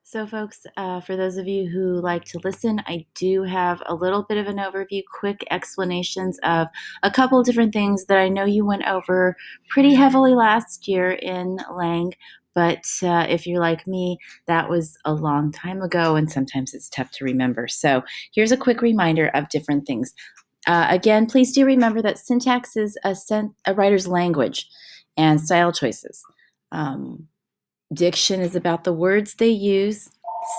So, folks, for those of you who like to listen, I do have a little bit of an overview, quick explanations of a couple of different things that I know you went over pretty heavily last year in Lang. But if you're like me, that was a long time ago, and sometimes it's tough to remember. So, here's a quick reminder of different things. Again, please do remember that syntax is a writer's language and style choices. Diction is about the words they use.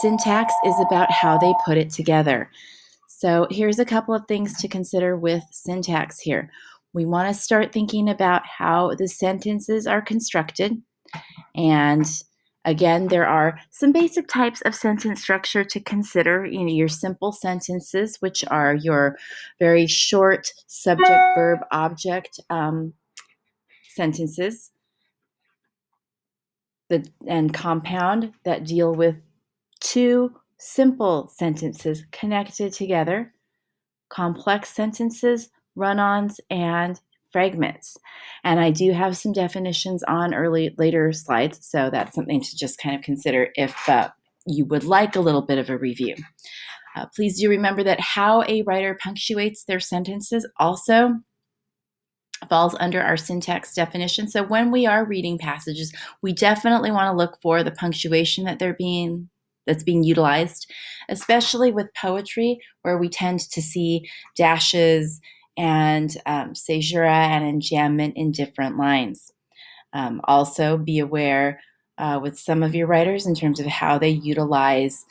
Syntax is about how they put it together. So here's a couple of things to consider with syntax here. We want to start thinking about how the sentences are constructed. And again, there are some basic types of sentence structure to consider. Your simple sentences, which are your very short subject, verb, object sentences. And compound that deal with two simple sentences connected together, complex sentences, run-ons, and fragments. And I do have some definitions on later slides, so that's something to just kind of consider if you would like a little bit of a review. Please do remember that how a writer punctuates their sentences also falls under our syntax definition. So when we are reading passages, we definitely want to look for the punctuation that's being utilized, especially with poetry, where we tend to see dashes and caesura and enjambment in different lines. Also, be aware with some of your writers in terms of how they utilize,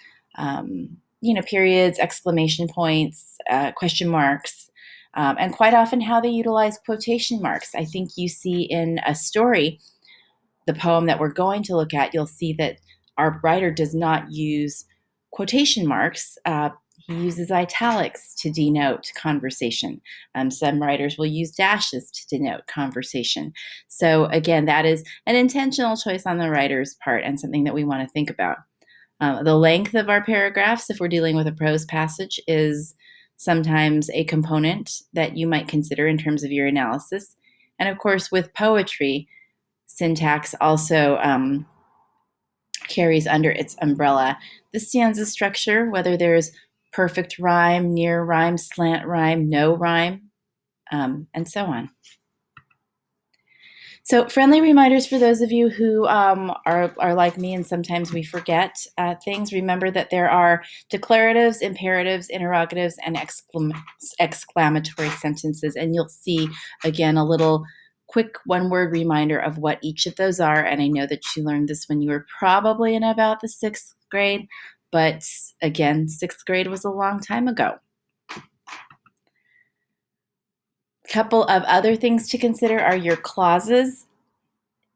periods, exclamation points, question marks, and quite often how they utilize quotation marks. I think you see in a story, the poem that we're going to look at, you'll see that our writer does not use quotation marks. He uses italics to denote conversation. Some writers will use dashes to denote conversation. So again, that is an intentional choice on the writer's part and something that we want to think about. The length of our paragraphs, if we're dealing with a prose passage, is sometimes a component that you might consider in terms of your analysis. And of course, with poetry, syntax also carries under its umbrella the stanza structure, whether there's perfect rhyme, near rhyme, slant rhyme, no rhyme, and so on. So friendly reminders for those of you who are like me and sometimes we forget things. Remember that there are declaratives, imperatives, interrogatives, and exclamatory sentences. And you'll see, again, a little quick one-word reminder of what each of those are. And I know that you learned this when you were probably in about the 6th grade. But again, 6th grade was a long time ago. Couple of other things to consider are your clauses,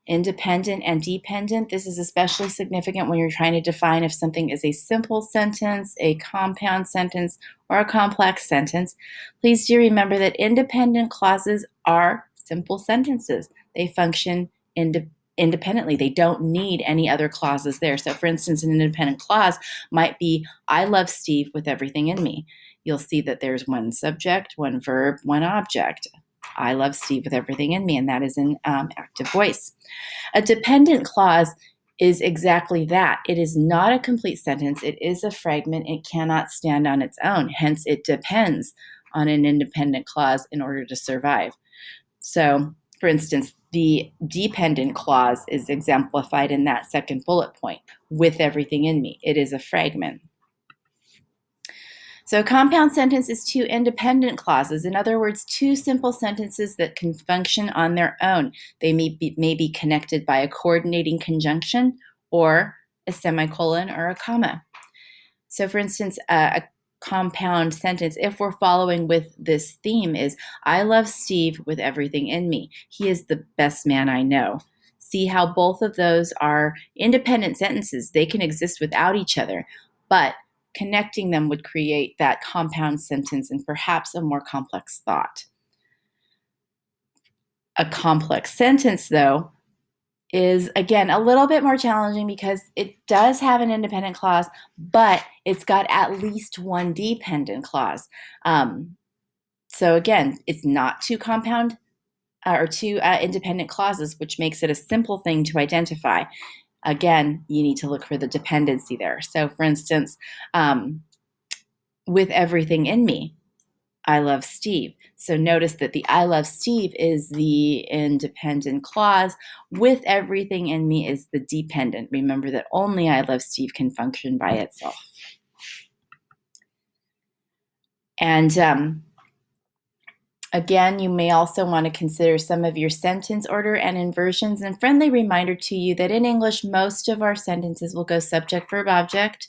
independent and dependent. This is especially significant when you're trying to define if something is a simple sentence, a compound sentence, or a complex sentence. Please do remember that independent clauses are simple sentences. They function independently. They don't need any other clauses there. So for instance, an independent clause might be, I love Steve with everything in me. You'll see that there's one subject, one verb, one object. I love Steve with everything in me, and that is an active voice. A dependent clause is exactly that. It is not a complete sentence. It is a fragment. It cannot stand on its own. Hence, it depends on an independent clause in order to survive. So, for instance, the dependent clause is exemplified in that second bullet point, with everything in me. It is a fragment. So a compound sentence is two independent clauses. In other words, two simple sentences that can function on their own. They may be connected by a coordinating conjunction or a semicolon or a comma. So for instance, a compound sentence, if we're following with this theme, is I love Steve with everything in me. He is the best man I know. See how both of those are independent sentences. They can exist without each other, but connecting them would create that compound sentence and perhaps a more complex thought. A complex sentence, though, is, again, a little bit more challenging because it does have an independent clause, but it's got at least one dependent clause. So again, it's not two compound or two independent clauses, which makes it a simple thing to identify. again, you need to look for the dependency there. So for instance, with everything in me, I love Steve. So notice that the I love Steve is the independent clause. With everything in me is the dependent. Remember that only I love Steve can function by itself. And again, you may also want to consider some of your sentence order and inversions. And friendly reminder to you that in English, most of our sentences will go subject, verb, object.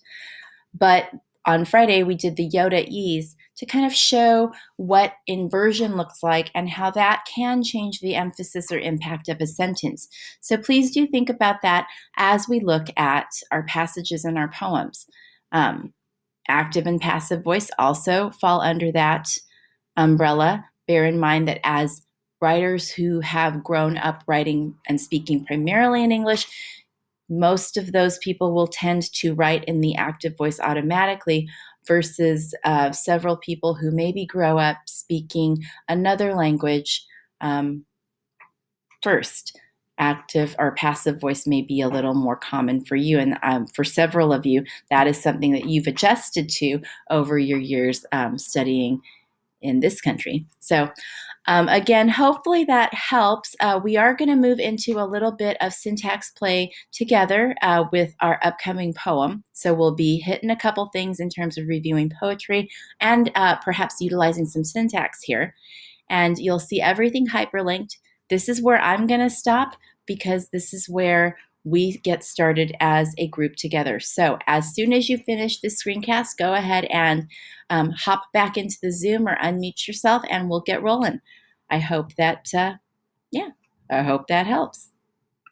But on Friday, we did the Yoda ease to kind of show what inversion looks like and how that can change the emphasis or impact of a sentence. So please do think about that as we look at our passages and our poems. Active and passive voice also fall under that umbrella. Bear in mind that as writers who have grown up writing and speaking primarily in English, most of those people will tend to write in the active voice automatically versus several people who maybe grow up speaking another language first. Active or passive voice may be a little more common for you, and for several of you, that is something that you've adjusted to over your years studying in this country. So again, hopefully that helps. We are going to move into a little bit of syntax play together with our upcoming poem. So we'll be hitting a couple things in terms of reviewing poetry and perhaps utilizing some syntax here. And you'll see everything hyperlinked. This is where I'm going to stop because this is where we get started as a group together. So as soon as you finish this screencast, go ahead and hop back into the Zoom or unmute yourself and we'll get rolling. I hope that, I hope that helps.